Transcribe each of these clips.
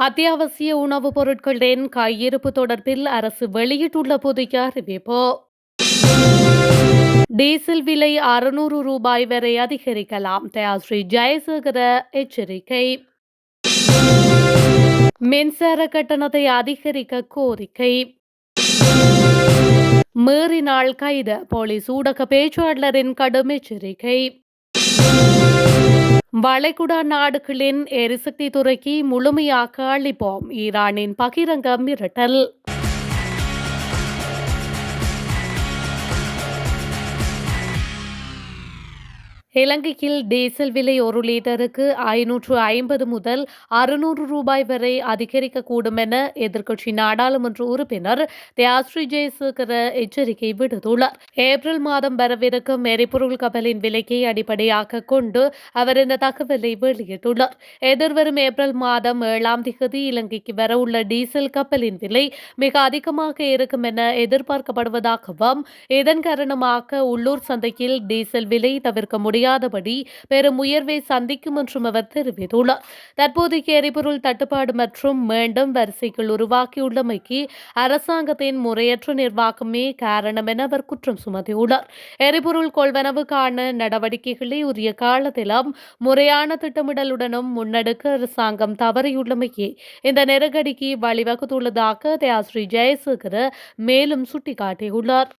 அத்தியாவசிய உணவுப் பொருட்களின் கையிருப்பு தொடர்பில் அரசு வெளியிட்டுள்ள புதிய அறிவிப்பு. டீசல் விலை ரூபாய் 600 வரை அதிகரிக்கலாம். தயாஸ்ரீ ஜெயசேகர எச்சரிக்கை. மின்சார கட்டணத்தை அதிகரிக்க கோரிக்கை. மீறினால் கைது. போலீஸ் ஊடக பேச்சாளரின் கடும் எச்சரிக்கை. வளைகுடா நாடுகளின் எரிசக்தி துறைக்கு முழுமையாக அளிப்போம். ஈரானின் பகிரங்க மிரட்டல். இலங்கையில் டீசல் விலை 1 லிட்டருக்கு 550 முதல் 600 ரூபாய் வரை அதிகரிக்கக்கூடும் என எதிர்க்கட்சி நாடாளுமன்ற உறுப்பினர் தயாஸ்ரீ ஜெயசேகர எச்சரிக்கை விடுத்துள்ளார். ஏப்ரல் மாதம் வரவிருக்கும் எரிபொருள் கப்பலின் விலையை அடிப்படையாக கொண்டு அவர் இந்த தகவலை வெளியிட்டுள்ளார். எதிர்வரும் ஏப்ரல் மாதம் 7ஆம் தேதி இலங்கைக்கு வரவுள்ள டீசல் கப்பலின் விலை மிக அதிகமாக இருக்கும் என எதிர்பார்க்கப்படுவதாகவும் இதன் காரணமாக உள்ளூர் சந்தையில் டீசல் விலை தவிர்க்க முடியாதபடி பெரும் உயர்வை சந்திக்கும் என்றும் அவர் தெரிவித்துள்ளார். தற்போதைய எரிபொருள் தட்டுப்பாடு மற்றும் மீண்டும் வரிசைகள் உருவாக்கியுள்ளமைக்கு அரசாங்கத்தின் முறையற்ற நிர்வாகமே காரணம் என அவர் குற்றம் சுமத்தியுள்ளார். எரிபொருள் கொள்வனவுக்கான நடவடிக்கைகளை உரிய காலத்திலும் முறையான திட்டமிடலுடனும் முன்னெடுக்க அரசாங்கம் தவறியுள்ளமையே இந்த நெருக்கடிக்கு வழிவகுத்துள்ளதாக தயாஸ்ரீ ஜெயசேகர மேலும் சுட்டிக்காட்டியுள்ளார்.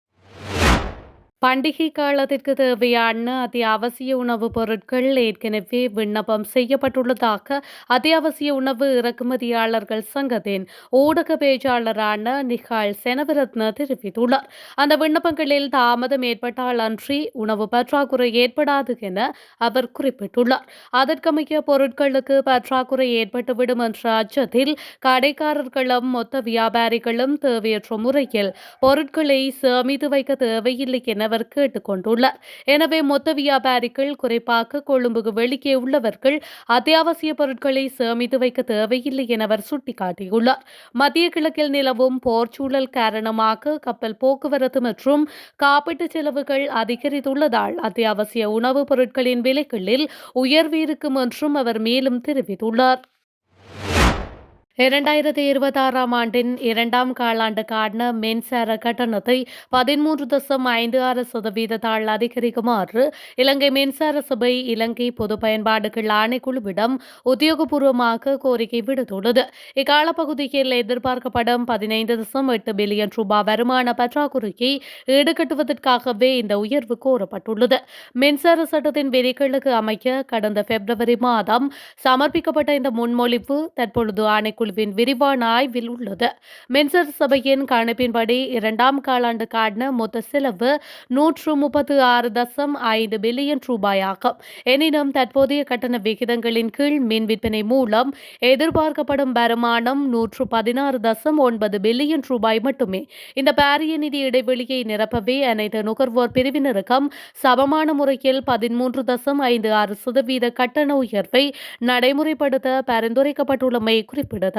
பண்டிகை காலத்திற்கு தேவையான அத்தியாவசிய உணவுப் பொருட்கள் ஏற்கனவே விண்ணப்பம் செய்யப்பட்டுள்ளதாக அத்தியாவசிய உணவு இறக்குமதியாளர்கள் சங்கத்தின் ஊடக பேச்சாளரான நிகால் செனவிரத்ன தெரிவித்துள்ளார். அந்த விண்ணப்பங்களில் தாமதம் ஏற்பட்டால் அன்றி உணவு பற்றாக்குறை ஏற்படாது என அவர் குறிப்பிட்டுள்ளார். அதற்கமைய பொருட்களுக்கு பற்றாக்குறை ஏற்பட்டுவிடும் என்ற அச்சத்தில் கடைக்காரர்களும் மொத்த வியாபாரிகளும் தேவையற்ற முறையில் பொருட்களை சேமித்து வைக்க தேவையில்லை என அவர் கேட்டுக் கொண்டுள்ளார். எனவே மொத்த வியாபாரிகள், குறிப்பாக கொழும்புக்கு வெளியே உள்ளவர்கள் அத்தியாவசிய பொருட்களை சேமித்து வைக்க தேவையில்லை என அவர் சுட்டிக்காட்டியுள்ளார். மத்திய கிழக்கில் நிலவும் போர் சூழல் காரணமாக கப்பல் போக்குவரத்து மற்றும் காப்பீட்டு செலவுகள் அதிகரித்துள்ளதால் அத்தியாவசிய உணவுப் பொருட்களின் விலைகளில் உயர்வு இருக்கும் என்றும் அவர் மேலும் தெரிவித்துள்ளார். 2026ஆம் ஆண்டின் 2ஆம் காலாண்டுக்கான மின்சார கட்டணத்தை 13.56% அதிகரிக்குமாறு இலங்கை மின்சார சபை இலங்கை பொது பயன்பாடுகள் ஆணைக்குழுவிடம் உத்தியோகபூர்வமாக கோரிக்கை விடுத்துள்ளது. இக்காலப்பகுதியில் எதிர்பார்க்கப்படும் 15.8 பில்லியன் ரூபாய் வருமான பற்றாக்குறையை ஈடுகட்டுவதற்காகவே இந்த உயர்வு கோரப்பட்டுள்ளது. மின்சார சட்டத்தின் விதிகளுக்கு அமைய கடந்த பிப்ரவரி மாதம் சமர்ப்பிக்கப்பட்ட இந்த முன்மொழிவு தற்பொழுது ஆணைக்குழு விரிவான ஆய்வில் உள்ளது. மின்சார சபையின் கணிப்பின்படி 2ஆம் காலாண்டுக்கான மொத்த செலவு 136.5 பில்லியன் ரூபாயாகும். எனினும் தற்போதைய கட்டண விகிதங்களின் கீழ் மின் விற்பனை மூலம் எதிர்பார்க்கப்படும் வருமானம் 116.9 பில்லியன் ரூபாய் மட்டுமே. இந்த பாரிய நிதி இடைவெளியை நிரப்பவே அனைத்து நுகர்வோர் பிரிவினருக்கும் சமமான முறையில் 13.56% கட்டண உயர்வை நடைமுறைப்படுத்த பரிந்துரைக்கப்பட்டுள்ளமை குறிப்பிடத்தக்கது.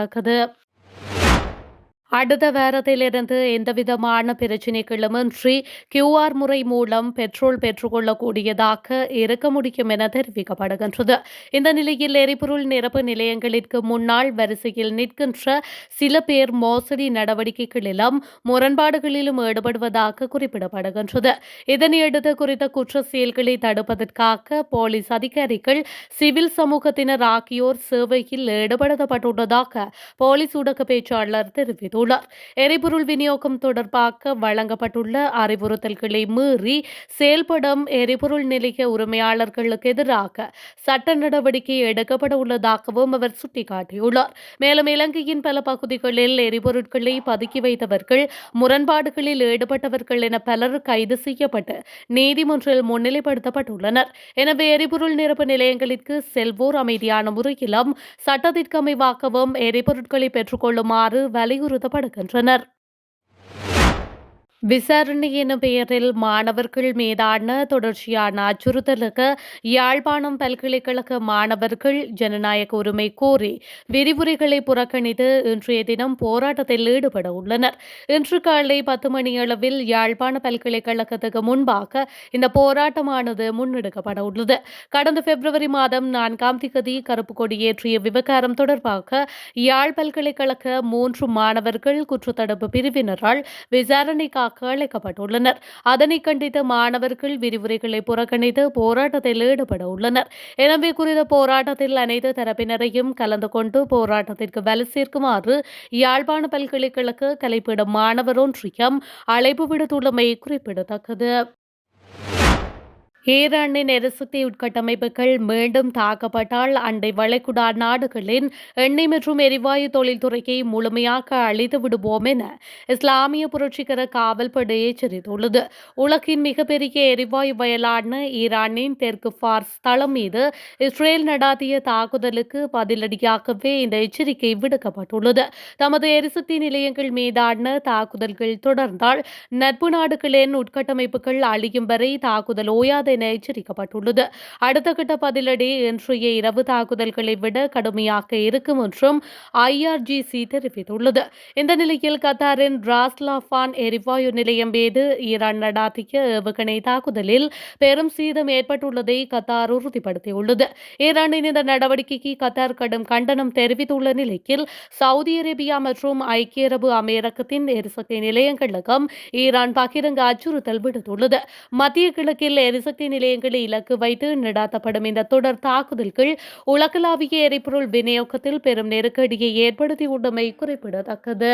அடுத்த வாரத்திலிருந்து எந்தவிதமான பிரச்சினைகளுமின்றி QR முறை மூலம் பெட்ரோல் பெற்றுக்கொள்ளக்கூடியதாக இருக்க முடியும் என தெரிவிக்கப்படுகின்றது. இந்த நிலையில் எரிபொருள் நிரப்பு நிலையங்களிற்கு முன்னால் வரிசையில் நிற்கின்ற சில பேர் மோசடி நடவடிக்கைகளிலும் முரண்பாடுகளிலும் ஈடுபடுவதாக குறிப்பிடப்படுகின்றது. இதனையடுத்து குறித்த குற்ற செயல்களை தடுப்பதற்காக போலீஸ் அதிகாரிகள், சிவில் சமூகத்தினர் ஆகியோர் சேவையில் ஈடுபடுத்தப்பட்டுள்ளதாக போலீஸ் ஊடக பேச்சாளர் தெரிவித்தார். எரிபொருள் விநியோகம் தொடர்பாக வழங்கப்பட்டுள்ள அறிவுறுத்தல்களை மீறி செயல்படும் எரிபொருள் நிலைய உரிமையாளர்களுக்கு எதிராக சட்ட நடவடிக்கை எடுக்கப்பட உள்ளதாகவும் அவர் சுட்டிக்காட்டியுள்ளார். மேலும் இலங்கையின் பல பகுதிகளில் எரிபொருட்களை பதுக்கி வைத்தவர்கள், முரண்பாடுகளில் ஈடுபட்டவர்கள் என பலர் கைது செய்யப்பட்டு நீதிமன்றில் முன்னிலைப்படுத்தப்பட்டுள்ளனர். எனவே எரிபொருள் நிரப்பு நிலையங்களுக்கு செல்வோர் அமைதியான முறையிலும் சட்டத்திற்கு அமைவாகவும் எரிபொருட்களை பெற்றுக்கொள்ளுமாறு வலியுறுத்தப்படுகின்றனர். விசாரணை என பெயரில் மாணவர்கள் மீதான தொடர்ச்சியான அச்சுறுத்தலுக்கு யாழ்ப்பாணம் பல்கலைக்கழக மாணவர்கள் ஜனநாயக உரிமை கோரி விரிவுரைகளை புறக்கணித்து இன்றைய தினம் போராட்டத்தில் ஈடுபட உள்ளனர். இன்று காலை 10 மணியளவில் யாழ்ப்பாண பல்கலைக்கழகத்துக்கு முன்பாக இந்த போராட்டமானது முன்னெடுக்கப்பட உள்ளது. கடந்த பிப்ரவரி மாதம் 4ஆம் திகதி கருப்பு கொடியேற்றிய விவகாரம் தொடர்பாக யாழ் பல்கலைக்கழக 3 மாணவர்கள் குற்றத்தடுப்பு பிரிவினரால் விசாரணைக்காக அழைக்கப்பட்டுள்ளனர். அதனை கண்டித்து மாணவர்கள் விரிவுரைகளை புறக்கணித்து போராட்டத்தில் ஈடுபட உள்ளனர். எனவே குறித்த போராட்டத்தில் அனைத்து தரப்பினரையும் கலந்து கொண்டு போராட்டத்திற்கு வலு சேர்க்குமாறு யாழ்ப்பாண பல்கலைக்கழக கலைப்பீட மாணவர் ஒன்றியம் அழைப்பு விடுத்துள்ளமை குறிப்பிடத்தக்கது. ஈரானின் எரிசக்தி உட்கட்டமைப்புகள் மீண்டும் தாக்கப்பட்டால் அண்டை வளைகுடா நாடுகளின் எண்ணெய் மற்றும் எரிவாயு தொழில்துறையை முழுமையாக அழித்து விடுவோம் என இஸ்லாமிய புரட்சிகர காவல்படை எச்சரித்துள்ளது. உலகின் மிகப்பெரிய எரிவாயு வயலான ஈரானின் தெற்கு ஃபார்ஸ் தளம் மீது இஸ்ரேல் நடாத்திய தாக்குதலுக்கு பதிலடியாகவே இந்த எச்சரிக்கை விடுக்கப்பட்டுள்ளது. தமது எரிசக்தி நிலையங்கள் மீதான தாக்குதல்கள் தொடர்ந்தால் நட்பு நாடுகளின் உட்கட்டமைப்புகள் அழியும் வரை தாக்குதல் ஓயாது என எச்சரிக்கப்பட்டுள்ளது. அடுத்த கட்ட பதிலடி இன்றைய இரவு தாக்குதல்களை விட கடுமையாக இருக்கும் என்றும் IRGC தெரிவித்துள்ளது. இந்த நிலையில் கத்தாரின் ராஸ்லாஃபான் எரிவாயு நிலையம் மீது ஈரான் நடாத்திய ஏவுகணை தாக்குதலில் பெரும் சேதம் ஏற்பட்டுள்ளதை கத்தார் உறுதிப்படுத்தியுள்ளது. ஈரானின் இந்த நடவடிக்கைக்கு கத்தார் கடும் கண்டனம் தெரிவித்துள்ள நிலையில் சவுதி அரேபியா மற்றும் ஐக்கிய அரபு அமீரகத்தின் எரிசக்தி நிலையங்களுக்கும் ஈரான் பகிரங்க அச்சுறுத்தல் விடுத்துள்ளது. மத்திய கிழக்கில் எரிசக்தி நிலையங்களை இலக்கு வைத்து நடாத்தப்படும் இந்த தொடர் தாக்குதல்கள் உலகளாவிய எரிபொருள் விநியோகத்தில் பெரும் நெருக்கடியை ஏற்படுத்தியுள்ளமை குறிப்பிடத்தக்கது.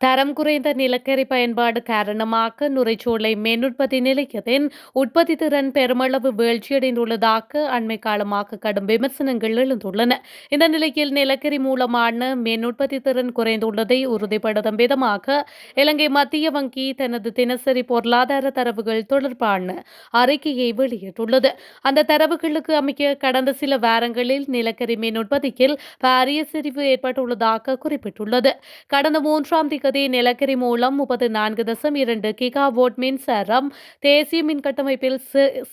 தரம் குறைந்த நிலக்கரி பயன்பாடு காரணமாக நுரைச்சோலை மின் உற்பத்தி நிலையத்தின் உற்பத்தி திறன் பெருமளவு வீழ்ச்சியடைந்துள்ளதாக அண்மை காலமாக கடும் விமர்சனங்கள் எழுந்துள்ளன. இந்த நிலையில் நிலக்கரி மூலமான மின் உற்பத்தி திறன் குறைந்துள்ளதை உறுதிப்படுத்தும் விதமாக இலங்கை மத்திய வங்கி தனது தினசரி பொருளாதார தரவுகள் தொடர்பான அறிக்கையை வெளியிட்டுள்ளது. அந்த தரவுகளுக்கு அமைக்க கடந்த சில வாரங்களில் நிலக்கரி மின் உற்பத்தியில் பாரிய சரிவு ஏற்பட்டுள்ளதாக குறிப்பிட்டுள்ளது. கடந்த 3ஆம் திகதி நிலக்கரி மூலம் 34.2 கிகாவாட் மின்சாரம் தேசிய மின் கட்டமைப்பில்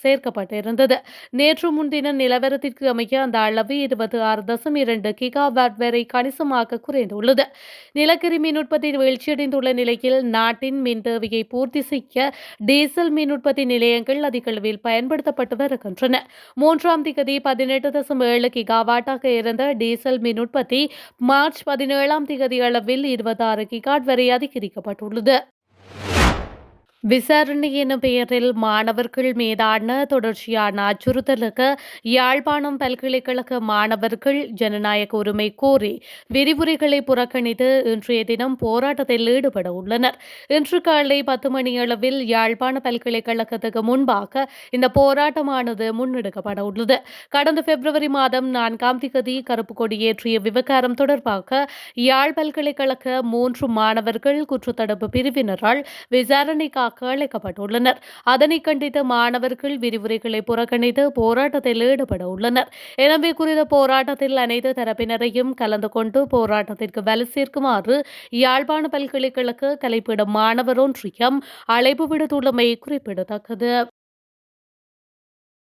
சேர்க்கப்பட்டிருந்தது. நேற்று முன்தின நிலவரத்திற்கு அமைய அந்த அளவு 26.2 கிகாவாட் வரை கணிசமாக குறைந்துள்ளது. நிலக்கரி மின் உற்பத்தி வீழ்ச்சியடைந்துள்ள நிலையில் நாட்டின் மின் தேவையை பூர்த்தி செய்ய டீசல் மின் உற்பத்தி நிலையங்கள் அதிக அளவில் பயன்படுத்தப்பட்டு வருகின்றன. 3ஆம் திகதி 18.7 கிகாவாட்டாக இருந்த டீசல் மின் உற்பத்தி மார்ச் 17ஆம் திகதி அளவில் 26 கிகாவாட் வரை அதிகரிக்கப்பட்டுள்ளது. விசாரணை என பெயரில் மாணவர்கள் மீதான தொடர்ச்சியான அச்சுறுத்தலுக்கு யாழ்ப்பாணம் பல்கலைக்கழக மாணவர்கள் ஜனநாயக உரிமை கோரி விரிவுரைகளை புறக்கணித்து இன்றைய தினம் போராட்டத்தில் ஈடுபட உள்ளனர். இன்று காலை 10 மணியளவில் யாழ்ப்பாண பல்கலைக்கழகத்துக்கு முன்பாக இந்த போராட்டமானது முன்னெடுக்கப்பட உள்ளது. கடந்த பிப்ரவரி மாதம் 4ஆம் திகதி கருப்பு கொடியேற்றிய விவகாரம் தொடர்பாக யாழ் பல்கலைக்கழக 3 மாணவர்கள் குற்றத்தடுப்பு பிரிவினரால் விசாரணைக்காக அழைக்கப்பட்டுள்ளனர். அதனை கண்டித்து மாணவர்கள் விரிவுரைகளை புறக்கணித்து போராட்டத்தில் ஈடுபட உள்ளனர். எனவே குறித்த போராட்டத்தில் அனைத்து தரப்பினரையும் கலந்து கொண்டு போராட்டத்திற்கு வலு சேர்க்குமாறு யாழ்ப்பாண பல்கலைக்கழக கலைப்பீட மாணவர் ஒன்றியம் அழைப்பு விடுத்துள்ளமை குறிப்பிடத்தக்கது.